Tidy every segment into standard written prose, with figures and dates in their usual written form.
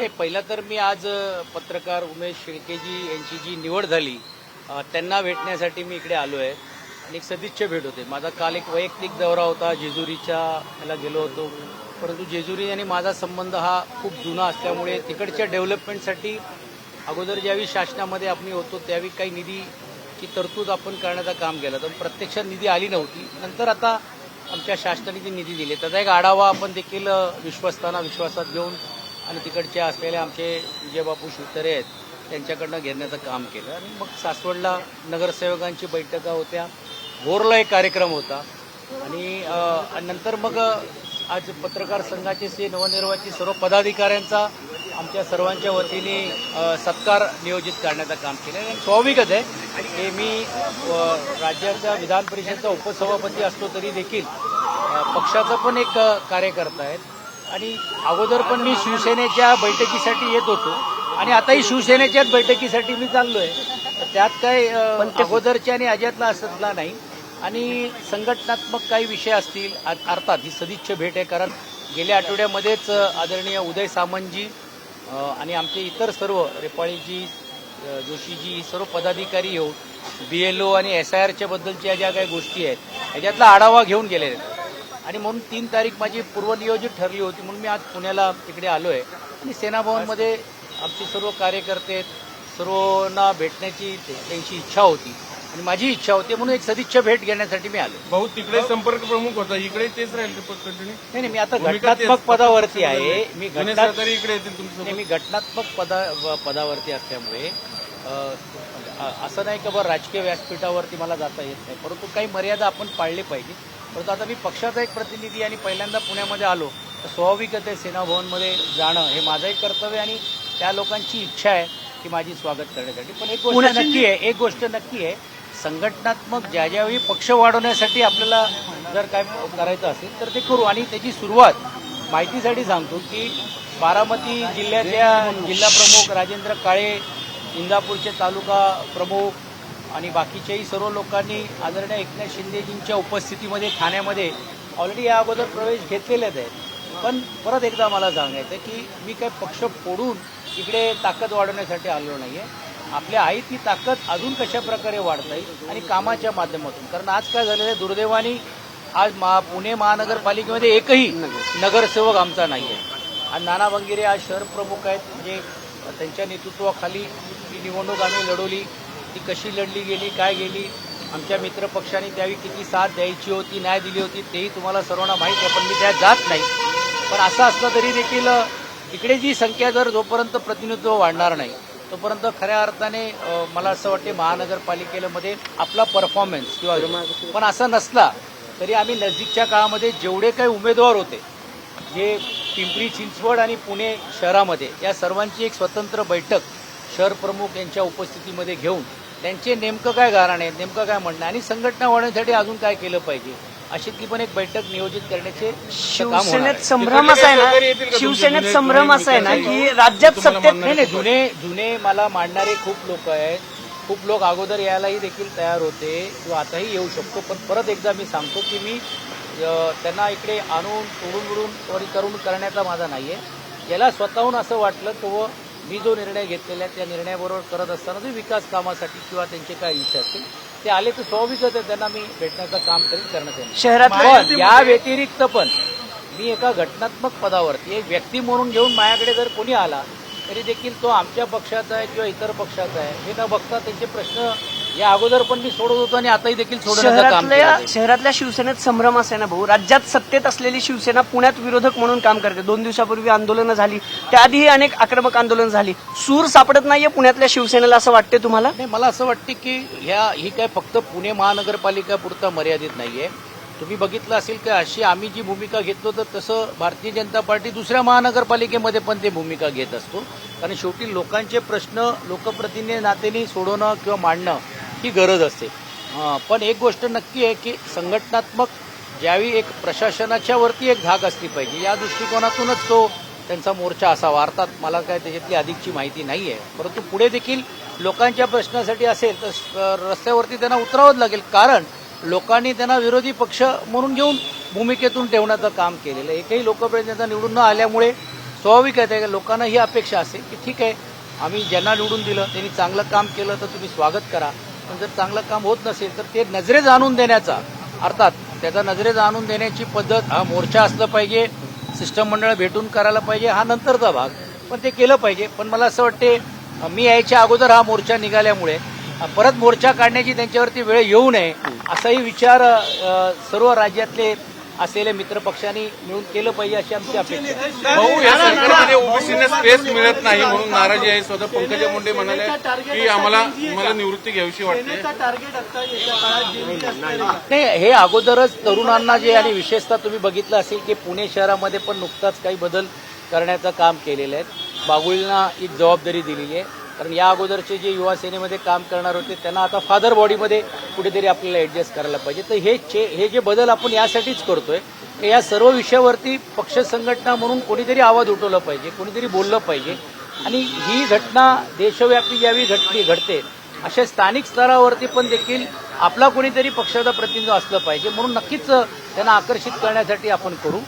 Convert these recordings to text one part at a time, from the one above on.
नाही, पहिला तर मी आज पत्रकार उमेश शेळकेजी यांची जी निवड झाली त्यांना भेटण्यासाठी मी इकडे आलो आहे आणि एक सदिच्छा भेट होते. माझा काल एक वैयक्तिक दौरा होता, जेजुरीच्या ह्याला गेलो होतो. परंतु जेजुरी आणि माझा संबंध हा खूप जुना असल्यामुळे तिकडच्या डेव्हलपमेंटसाठी अगोदर ज्यावेळी शासनामध्ये आपण होतो त्यावेळी काही निधीची तरतूद आपण करण्याचं काम केलं, तर प्रत्यक्षात निधी आली नव्हती. नंतर आता आमच्या शासनाने जी निधी दिली त्याचा एक आढावा आपण देखील विश्वस्तांना विश्वासात घेऊन आणि तिकडचे असलेले आमचे विजयबापू शिवतरे आहेत त्यांच्याकडनं घेण्याचं काम केलं. आणि मग सासवडला नगरसेवकांची बैठका होत्या, भोरला एक कार्यक्रम होता आणि नंतर मग आज पत्रकार संघाचे नवनिर्वाचित सर्व पदाधिकाऱ्यांचा आमच्या सर्वांच्या वतीने सत्कार नियोजित करण्याचं काम केलं. आणि स्वाभाविकच आहे की मी राज्याच्या विधान परिषदेचा उपसभापती असतो तरी देखील पक्षाचा पण एक कार्यकर्ता आहे आणि अगोदर पण मी शिवसेनेच्या बैठकीसाठी येत होतो आणि आताही शिवसेनेच्याच बैठकीसाठी मी चाललो आहे. त्यात काय अगोदरच्या आणि अजातला असतला नाही. आणि संघटनात्मक काही विषय असतील, अर्थात ही सदिच्छा भेट आहे कारण गेल्या आठवड्यामध्येच आदरणीय उदय सामंतजी आणि आमचे इतर सर्व रेपाळीजी, जोशीजी, सर्व पदाधिकारी येऊन BLO आणि SIRच्या बद्दलच्या ज्या काही गोष्टी आहेत ह्याच्यातला आढावा घेऊन गेलेले आहेत. आणि म्हणून 3 तारीख माझी पूर्वनियोजित ठरली होती म्हणून मी आज पुण्याला तिकडे आलो आहे. आणि सेनाभवनमध्ये आमचे सर्व कार्यकर्ते सर्वांना भेटण्याची त्यांची इच्छा होती आणि माझी इच्छा होती म्हणून एक सदिच्छा भेट घेण्यासाठी मी आलो. भाऊ तिकडे संपर्क प्रमुख होता, इकडे तेच राहील कंटिन्यू? नाही, मी आता घटनात्मक पदावरती आहे. मी इकडे येतील तुमचं? मी घटनात्मक पदावरती असल्यामुळे असं नाही की बरं राजकीय व्यासपीठावरती मला जाता येत नाही, परंतु काही मर्यादा आपण पाळली पाहिजे. परंतु आता मी पक्षाचा एक प्रतिनिधी आणि पहिल्यांदा पुण्यामध्ये आलो तर स्वाभाविकच आहे सेनाभवनमध्ये जाणं हे माझंही कर्तव्य आणि त्या लोकांची इच्छा आहे की माझी स्वागत करण्यासाठी. पण एक गोष्ट नक्की आहे संघटनात्मक ज्यावेळी पक्ष वाढवण्यासाठी आपल्याला जर काय करायचं असेल तर ते करू. आणि त्याची सुरुवात माहितीसाठी सांगतो की बारामती जिल्ह्याच्या जिल्हा प्रमुख राजेंद्र काळे, इंदापूरचे तालुका प्रमुख आणि बाकीच्याही सर्व लोकांनी आदरणीय एकनाथ शिंदेजींच्या उपस्थितीमध्ये ठाण्यामध्ये ऑलरेडी या अगोदर प्रवेश घेतलेलेच आहेत. पण परत एकदा मला सांगायचं की मी काही पक्ष फोडून इकडे ताकद वाढवण्यासाठी आलो नाही आहे. आपल्या आई ती ताकद अजून कशा प्रकारे वाढता येईल आणि कामाच्या माध्यमातून. कारण आज काय झालेलं आहे दुर्दैवाने आज पुणे महानगरपालिकेमध्ये एकही नगरसेवक आमचा नाही आहे. आणि नाना बंगिरे आज शहर प्रमुख आहेत, म्हणजे त्यांच्या नेतृत्वाखाली ही निवडणूक आम्ही लढवली. ती कशी लढली गेली, काय गेली, आमच्या मित्रपक्षांनी त्यावेळी किती साथ द्यायची होती, नाही दिली होती तेही तुम्हाला सर्वांना माहीत आहे. पण मी त्यात जात नाही. पण असं असलं तरी देखील इकडे जी संख्या जर जोपर्यंत प्रतिनिधित्व वाढणार नाही तोपर्यंत खऱ्या अर्थाने मला असं वाटते महानगरपालिकेमध्ये आपला परफॉर्मन्स किंवा पण असं नसला तरी आम्ही नजीकच्या काळामध्ये जेवढे काही उमेदवार होते जे पिंपरी चिंचवड आणि पुणे शहरामध्ये या सर्वांची एक स्वतंत्र बैठक शहर प्रमुख यांच्या उपस्थितीमध्ये घेऊन त्यांचे नेमकं काय गारण आहे, नेमकं काय म्हणणं आणि संघटना वाढवण्यासाठी अजून काय केलं पाहिजे अशीतली पण एक बैठक नियोजित करण्याचे शिवसेनेत संभ्रम असा आहे ना, शिवसेनेत संभ्रम असा आहे ना की राज्यात सत्तेत नाही. जुने मला मांडणारे खूप लोक आहेत, खूप लोक अगोदर यायलाही देखील तयार होते किंवा आताही येऊ शकतो. पण परत एकदा मी सांगतो की मी त्यांना इकडे आणून सोडून विडून करून करण्याचा माझा नाही आहे. याला स्वतःहून असं वाटलं तो मी जो निर्णय घेतलेला आहे त्या निर्णयाबरोबर करत असताना जो विकास कामासाठी किंवा त्यांचे काय इच्छा असतील ते आले तर स्वाभाविकच आहे त्यांना मी भेटण्याचं काम करण्यात येईल. शहरात या व्यतिरिक्त पण मी एका घटनात्मक पदावरती एक व्यक्ती म्हणून घेऊन माझ्याकडे जर कोणी आला तरी देखील तो आमच्या पक्षाचा आहे किंवा इतर पक्षाचा आहे हे न बघता त्यांचे प्रश्न या अगोदर पण मी सोडत होतो आणि आताही देखील सोडण्याचं काम केलं. शहरातल्या शिवसेनेत संभ्रम असे ना भाऊ, राज्यात सत्तेत असलेली शिवसेना पुण्यात विरोधक म्हणून काम करते. 2 दिवसापूर्वी आंदोलनं झाली, त्याआधीही अनेक आक्रमक आंदोलन झाली. सूर सापडत नाहीये पुण्यातल्या शिवसेनेला असं वाटते तुम्हाला? नाही, मला असं वाटते की ही काय फक्त पुणे महानगरपालिका पुरता मर्यादित नाहीये. तुम्ही बघितलं असेल की अशी आम्ही जी भूमिका घेतलो तर तसं भारतीय जनता पार्टी दुसऱ्या महानगरपालिकेमध्ये पण ते भूमिका घेत असतो. कारण शेवटी लोकांचे प्रश्न लोकप्रतिनिधी नात्याने सोडवणं किंवा मांडणं ही गरज असते. पण एक गोष्ट नक्की आहे की संघटनात्मक ज्यावेळी एक प्रशासनाच्या वरती एक धाक असली पाहिजे या दृष्टिकोनातूनच तो त्यांचा मोर्चा असावा. अर्थात मला काय त्याच्यातली अधिकची माहिती नाही आहे, परंतु पुढे देखील लोकांच्या प्रश्नासाठी असेल तर रस्त्यावरती त्यांना उतरावंच लागेल. कारण लोकांनी त्यांना विरोधी पक्ष म्हणून घेऊन भूमिकेतून ठेवण्याचं काम केलेलं. एकही लोकप्रतिनिधी निवडून न आल्यामुळे स्वाभाविक आहे ते लोकांना ही अपेक्षा असेल की ठीक आहे आम्ही ज्यांना निवडून दिलं त्यांनी चांगलं काम केलं तर तुम्ही स्वागत करा, पण जर चांगलं काम होत नसेल तर ते नजरेत आणून देण्याचा, अर्थात त्याचा नजरेत आणून देण्याची पद्धत हा मोर्चा असलं पाहिजे, सिस्टम मंडळ भेटून करायला पाहिजे, हा नंतरचा भाग, पण ते केलं पाहिजे. पण मला असं वाटते मी यायच्या अगोदर हा मोर्चा निघाल्यामुळे परत मोर्चा काढण्याची त्यांच्यावरती वेळ येऊ नये असाही विचार सर्व राज्यातले असलेल्या मित्रपक्षांनी मिळून केलं पाहिजे अशी आमची अपेक्षा आहे. भाऊ, या सरकारमध्ये ओबीसीना स्पेस मिळत नाही म्हणून नाराजी आहे. स्वतः पंकजा मुंडे म्हणाले की आम्हाला निवृत्ती घ्यावीशी वाटते. नाही, हे अगोदरच तरुणांना जे आणि विशेषतः तुम्ही बघितलं असेल की पुणे शहरामध्ये पण नुकताच काही बदल करण्याचं काम केलेलं आहे. बागुलींना एक जबाबदारी दिलेली आहे, कारण या अगोदरचे जे युवा सेनेमध्ये काम करणार होते त्यांना आता फादर बॉडीमध्ये कुठेतरी आपल्याला ऍडजस्ट करायला पाहिजे. तर हे जे बदल आपण यासाठीच करतोय की या सर्व विषयावरती पक्ष संघटना म्हणून कोणीतरी आवाज उठवला पाहिजे, कोणीतरी बोललं पाहिजे. आणि ही घटना देशव्यापी ज्यावेळी घडते अशा स्थानिक स्तरावरती पण देखील आपला कोणीतरी पक्षाचा प्रतिनिधी असलं पाहिजे. म्हणून नक्कीच त्यांना आकर्षित करण्यासाठी आपण करू.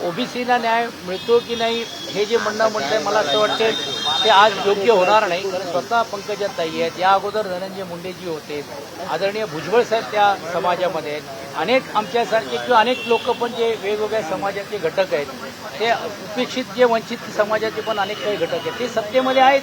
ओबीसीला न्याय मिळतो की नाही हे जे म्हणणं मला असं वाटते ते आज योग्य होणार नाही, कारण स्वतः पंकजाताई आहेत, या अगोदर धनंजय मुंडेजी होते, आदरणीय भुजबळ साहेब त्या समाजामध्ये आहेत, अनेक आमच्यासारखे किंवा अनेक लोक पण जे वेगवेगळ्या समाजाचे घटक आहेत, ते उपेक्षित जे वंचित समाजाचे पण अनेक काही घटक आहेत, ते सत्तेमध्ये आहेत,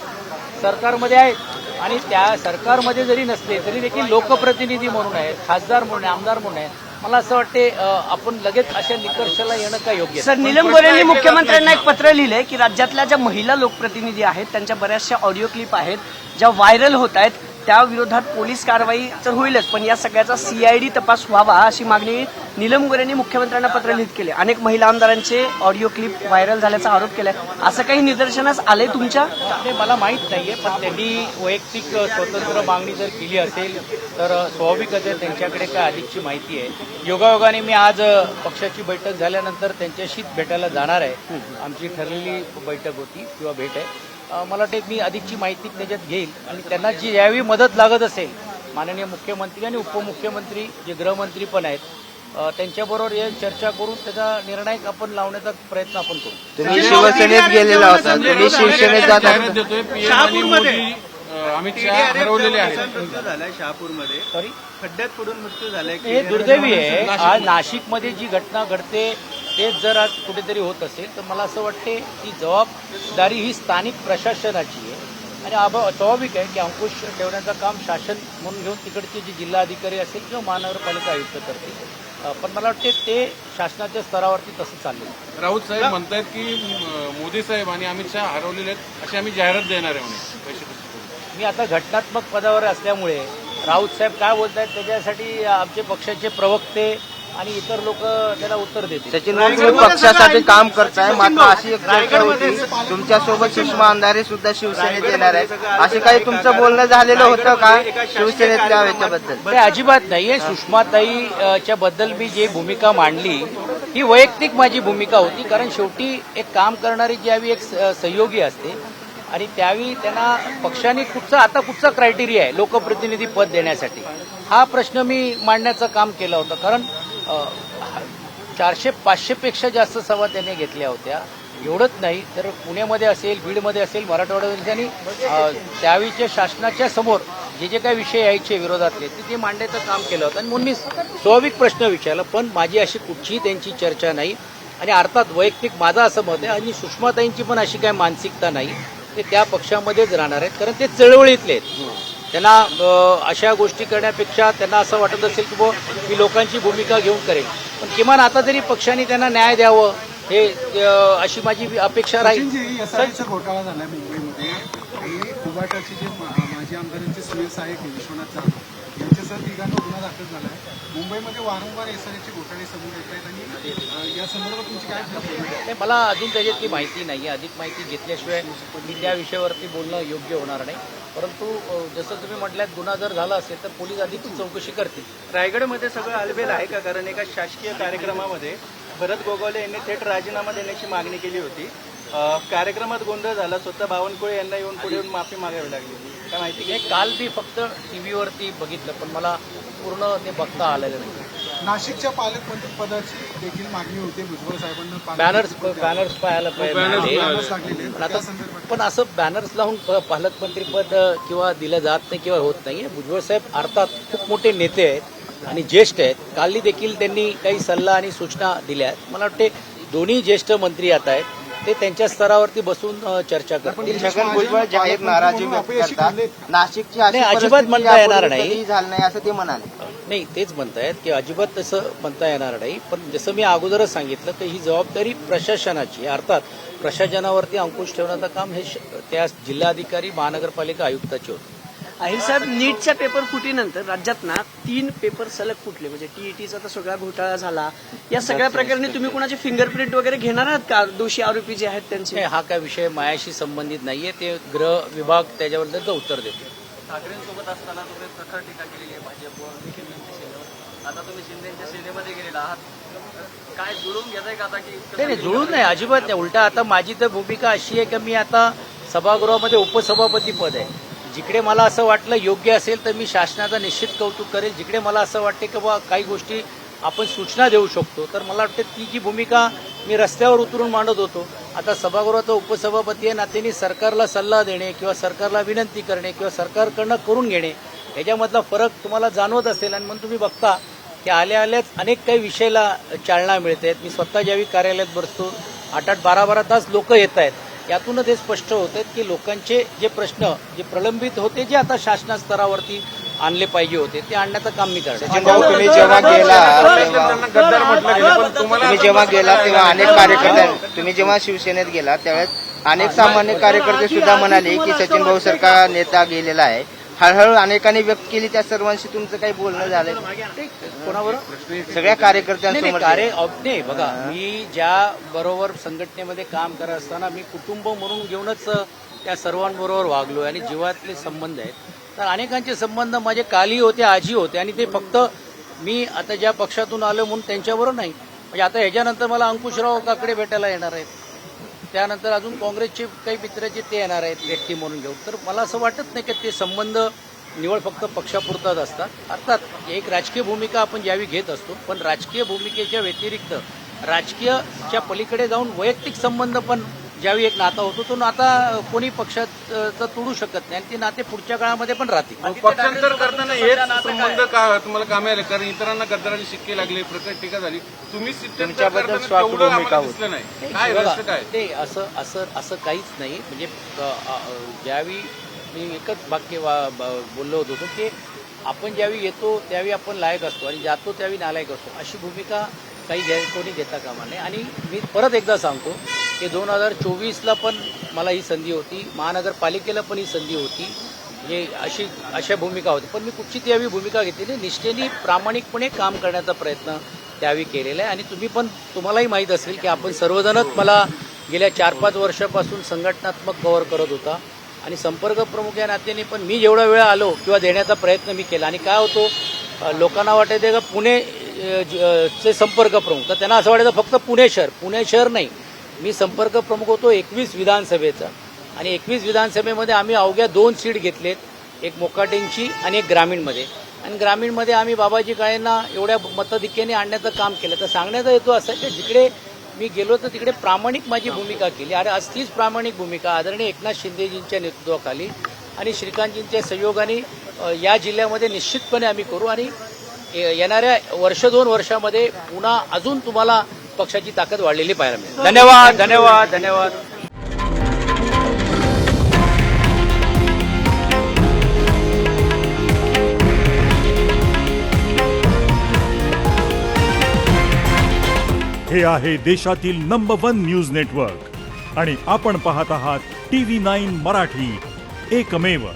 सरकारमध्ये आहेत. आणि त्या सरकारमध्ये जरी नसले तरी देखील लोकप्रतिनिधी म्हणून आहेत, खासदार म्हणून आहे, आमदार म्हणून आहे. मला असं वाटते आपण लगेच अशा निकर्षाला येणं काय योग्य सर, नीलम गोऱ्हेंनी मुख्यमंत्र्यांना एक पत्र लिहिलंय की राज्यातल्या ज्या महिला लोकप्रतिनिधी आहेत त्यांच्या बऱ्याचशा ऑडिओ क्लिप आहेत ज्या व्हायरल होत आहेत, त्या विरोधात पोलीस कारवाई तर होईलच, पण या सगळ्याचा सीआयडी तपास व्हावा अशी मागणी नीलम गोऱ्हेंनी मुख्यमंत्र्यांना पत्र लिहित केले. अनेक महिला आमदारांचे ऑडिओ क्लिप व्हायरल झाल्याचा आरोप केलाय. असं काही निदर्शनास आलंय तुमच्या? ते मला माहीत नाहीये, पण त्यांनी वैयक्तिक स्वतंत्र मागणी जर केली असेल तर स्वाभाविकच आहे त्यांच्याकडे काय अधिकची माहिती आहे. योगायोगाने मी आज पक्षाची बैठक झाल्यानंतर त्यांच्याशी भेटायला जाणार आहे. आमची ठरलेली बैठक होती किंवा भेट आहे. मला वाटते मी अधिकची माहिती त्याच्यात घेईल आणि त्यांना जी यावेळी मदत लागत असेल माननीय मुख्यमंत्री आणि उपमुख्यमंत्री जे गृहमंत्री पण आहेत त्यांच्याबरोबर चर्चा करून त्याचा निर्णय आपण लावण्याचा प्रयत्न आपण करू. तुम्ही शिवसेनेत गेलेला होता, तुम्ही शिवसेनेत जात जाहिरात देतोय पीएम आणि मोदी अमित शहा हरवलेले आहेत. झालाय शहापूरमध्ये, सॉरी, खड्ड्यात पडून मृत्यू झालाय. हे दुर्दैवी आहे. आज नाशिकमध्ये जी घटना घडते तेच जर आज कुठेतरी होत असेल तर मला असं वाटते की जबाबदारी ही स्थानिक प्रशासनाची आहे आणि स्वाभाविक आहे की अंकुश ठेवण्याचं काम शासन म्हणून घेऊन तिकडचे जे जिल्हाधिकारी असेल किंवा महानगरपालिका आयुक्त करतील. पण मला वाटते ते शासनाच्या स्तरावरती तसं चाललेलं. राऊत साहेब म्हणतायत की मोदी साहेब आणि अमित शहा हरवलेले आहेत अशी आम्ही जाहिरात देणार आहे म्हणे. पैसे मी आता घटनात्मक पदावर असल्यामुळे राऊत साहेब काय बोलत आहेत त्याच्यासाठी आमचे पक्षाचे प्रवक्ते आणि इतर लोक त्याला उत्तर देतील. सचिन भाऊ, तुम्ही पक्षासाठी काम करताय, मात्र अशी एक चर्चा होती तुमच्यासोबत सुषमा अंधारे सुद्धा शिवसेनेत येणार आहेत, असे काही तुमचं बोलणं झालेलं होतं का शिवसेनेतल्या याच्याबद्दल? ते अजिबात नाहीये. सुषमाताईच्या बद्दल मी जी भूमिका मांडली ही वैयक्तिक माझी भूमिका होती, कारण शेवटी एक काम करणारी ज्यावेळी एक सहयोगी असते आणि त्यावेळी त्यांना पक्षाने कुठचा क्रायटेरिया आहे लोकप्रतिनिधी पद देण्यासाठी हा प्रश्न मी मांडण्याचं काम केलं होतं. कारण 400-500 पेक्षा जास्त सभा त्यांनी घेतल्या होत्या. एवढंच नाही तर पुण्यामध्ये असेल, बीडमध्ये असेल, मराठवाड्यामध्ये त्यांनी त्यावेळीच्या शासनाच्या समोर जे काही विषय यायचे विरोधातले ते मांडण्याचं काम केलं होतं आणि म्हणून मी स्वाभाविक प्रश्न विचारला. पण माझी अशी कुठचीही त्यांची चर्चा नाही आणि अर्थात वैयक्तिक माझं असं मत आहे आणि सुषमाताईंची पण अशी काही मानसिकता नाही. ते त्या पक्षामध्येच राहणार आहेत कारण ते चळवळीतले आहेत. त्यांना अशा गोष्टी करण्यापेक्षा त्यांना असं वाटत असेल की मी लोकांची भूमिका घेऊन करेन, पण किमान आता तरी पक्षाने त्यांना न्याय द्यावं हे अशी माझी अपेक्षा राहील. घोटाळा झाला मुंबईमध्ये आणि उबाटाचे जे माजी आमदारांचे सुनील साहेब विश्वनाथ जाधव यांच्यासह तिघांना गुन्हा दाखल झाला आहे. मुंबईमध्ये वारंवार एसआयचे घोटाळे समोर येत आहेत आणि या संदर्भात तुमची काय प्रतिक्रिया? नाही, मला अजून त्याच्यातली माहिती नाही आहे. अधिक माहिती घेतल्याशिवाय मी त्या विषयावरती बोलणं योग्य होणार नाही. परंतु जसं तुम्ही म्हटल्यात गुन्हा जर झाला असेल तर पोलीस अधिकची चौकशी करतील. रायगडमध्ये सगळं आलबेल आहे का? कारण एका शासकीय कार्यक्रमामध्ये भरत गोगावले यांनी थेट राजीनामा देण्याची मागणी केली होती. कार्यक्रमात गोंधळ झाला, स्वतः बावनकुळे यांना येऊन पुढे येऊन माफी मागावी लागली. काय माहिती? हे काल मी फक्त टीव्हीवरती बघितलं पण मला पूर्ण ते बघता आलेलं नाही. नाशिकच्या पालकमंत्री पदाची देखील मागणी होते भुजबळ साहेबांना. बॅनर्स पाहायला पाहिजे बॅनर्स लागलेले आहेत. पण आता त्या संदर्भात पण असं बॅनर्स लावून पालकमंत्रीपद किंवा दिलं जात नाही किंवा होत नाही. भुजबळ साहेब अर्थात खूप मोठे नेते आहेत आणि ज्येष्ठ आहेत. कालही देखील त्यांनी काही सल्ला आणि सूचना दिल्या आहेत. मला वाटते दोन्ही ज्येष्ठ मंत्री आता आहेत ते त्यांच्या स्तरावरती बसून चर्चा करतील. छगन भुजबळ जाहीर नाराजी व्यक्त करतात. नाशिकची अशी नाही, अजिबात परिस्थिती म्हणता येणार यापूर्वी नाही. कधीही झालं नाही असं ते म्हणाले. नाही, तेच म्हणतायत की अजिबात तसं म्हणता येणार नाही. पण जसं मी अगोदरच सांगितलं की ही जबाबदारी प्रशासनाची आहे. अर्थात प्रशासनावरती अंकुश ठेवण्याचं काम हे त्या जिल्हाधिकारी महानगरपालिका आयुक्ताचे होते. अहिर साहेब, नीटच्या पेपर फुटीनंतर राज्यात ना 3 पेपर सलग फुटले. म्हणजे टीईटीचा तर सगळा घोटाळा झाला. या सगळ्या प्रकरणी तुम्ही कोणाचे फिंगरप्रिंट वगैरे घेणार आहात का? दोषी आरोपी जे आहेत त्यांचे? नाही, हा काय विषय मायाशी संबंधित नाहीये. ते गृह विभाग त्याच्याबद्दलचं उत्तर देतो. ठाकरेंसोबत असताना तुम्ही प्रखर टीका केलेली आहे भाजपवर, देखील यांच्या सेनेवर. आता तुम्ही शिंदेच्या सेनेमध्ये गेलेला आहात. काय जुळून घेताय का आता की नाही, जुळून नाही, अजिबात नाही. उलटा आता माझी तर भूमिका अशी आहे की मी आता सभागृहामध्ये उपसभापती पद आहे. जिकडे मला असं वाटलं योग्य असेल तर मी शासनाचं निश्चित कौतुक करेल. जिकडे मला असं वाटते की बाबा काही गोष्टी आपण सूचना देऊ शकतो तर मला वाटतं ती जी भूमिका मी रस्त्यावर उतरून मांडत होतो. आता सभागृहाचा उपसभापती आहे नात्याने सरकारला सल्ला देणे किंवा सरकारला विनंती करणे किंवा सरकारकडनं करून घेणे ह्याच्यामधला फरक तुम्हाला जाणवत असेल. आणि म्हणून तुम्ही बघता की आल्याच अनेक काही विषयाला चालना मिळते. मी स्वतः ज्यावेळी कार्यालयात बसतो 8-8, 12-12 तास लोक येत आहेत. यातूनच हे स्पष्ट होतं की लोकांचे जे प्रश्न जे प्रलंबित होते जे आता शासना स्तरावरती आणले पाहिजे होते ते आणण्याचं काम मी करतो. सचिन भाऊ, तुम्ही जेव्हा गेला त्यांना गद्दार म्हटलं गेलं, पण तुम्ही जेव्हा गेला तेव्हा अनेक कार्यकर्ते, तुम्ही जेव्हा शिवसेनेत गेला त्यावेळेस अनेक सामान्य कार्यकर्ते सुद्धा म्हणाले की सचिन भाऊ सारखा नेता गेलेला आहे. हळूहळू अनेकांनी व्यक्त केली. त्या सर्वांशी तुमचं काही बोलणं झालंय? कोणाबरोबर? सगळ्या कार्यकर्त्यांसमोर. नाही, बघा, मी ज्या बरोबर संघटनेमध्ये काम करत असताना मी कुटुंब म्हणून घेऊनच त्या सर्वांबरोबर वागलो आणि जीवातले संबंध आहेत. तर अनेकांचे संबंध माझे कालही होते, आजही होते. आणि ते फक्त मी आता ज्या पक्षातून आलो म्हणून त्यांच्याबरोबर नाही. म्हणजे आता ह्याच्यानंतर मला अंकुशराव काकडे भेटायला येणार आहेत. त्यानंतर अजून काँग्रेसचे काही मित्राचे ते येणार आहेत व्यक्ती म्हणून घेऊन. तर मला असं वाटत नाही की ते संबंध निवड फक्त पक्षापुरताच असतात. अर्थात एक राजकीय भूमिका आपण ज्यावेळी घेत असतो पण राजकीय भूमिकेच्या व्यतिरिक्त राजकीयच्या पलीकडे जाऊन वैयक्तिक संबंध पण ज्यावेळी एक नाता होतो तो नाता कोणी पक्षात तोडू शकत नाही आणि ते नाते पुढच्या काळामध्ये पण राहतील. पक्षांतर करताना हेच संबंध का तुम्हाला कामी आले? कारण इतरांना गद्दाराचे शिक्के लागले, प्रकट टीका झाली. तुम्ही तुमच्याबद्दल स्वागत भूमिका होती. दिसलं नाही. काय रहस्य काय? ते असं काहीच नाही. म्हणजे ज्यावेळी मी एकच वाक्य बोललो होतो की आपण ज्यावेळी येतो त्यावेळी आपण लायक असतो आणि जातो त्यावेळी नालायक असतो. अशी भूमिका कोणी घेता कामा नये. आणि मी परत एकदा सांगतो की 2024ला पण मला ही संधी होती, महानगरपालिकेला पण ही संधी होती. म्हणजे अशा भूमिका होती. पण मी कुठची त्यावेळी भूमिका घेतलेली निष्ठेने प्रामाणिकपणे काम करण्याचा प्रयत्न त्यावेळी केलेला आहे. आणि तुम्हालाही माहीत असेल की आपण सर्वजणच मला गेल्या 4-5 वर्षापासून संघटनात्मक कव्हर करत होता आणि संपर्क प्रमुख या नात्याने पण मी जेवढा वेळ आलो किंवा देण्याचा प्रयत्न मी केला. आणि काय होतो, लोकांना वाटायचं का पुणे चे संपर्क प्रमुख, तर त्यांना असं वाटायचं फक्त पुणे शहर नाही. मी संपर्क प्रमुख होतो 21 विधानसभेचा आणि 21 विधानसभेमध्ये आम्ही अवघ्या 2 सीट घेतलेत, एक मोकाटेंची आणि एक ग्रामीणमध्ये. आणि ग्रामीणमध्ये आम्ही बाबाजी काळेंना एवढ्या मताधिक्याने आणण्याचं काम केलं. तर सांगण्याचा हेतू असा की जिकडे मी गेलो तर तिकडे प्रामाणिक माझी भूमिका केली. आणि आज तीच प्रामाणिक भूमिका आदरणीय एकनाथ शिंदेजींच्या नेतृत्वाखाली आणि श्रीकांतजींच्या सहयोगाने या जिल्ह्यामध्ये निश्चितपणे आम्ही करू. आणि येणाऱ्या 1-2 वर्षामध्ये पुन्हा अजून तुम्हाला पक्षाची ताकद वाढलेली पाहायला मिळेल. धन्यवाद. हे आहे देशातील नंबर 1 न्यूज नेटवर्क आणि आपण पाहत आहात TV9 मराठी, एकमेव.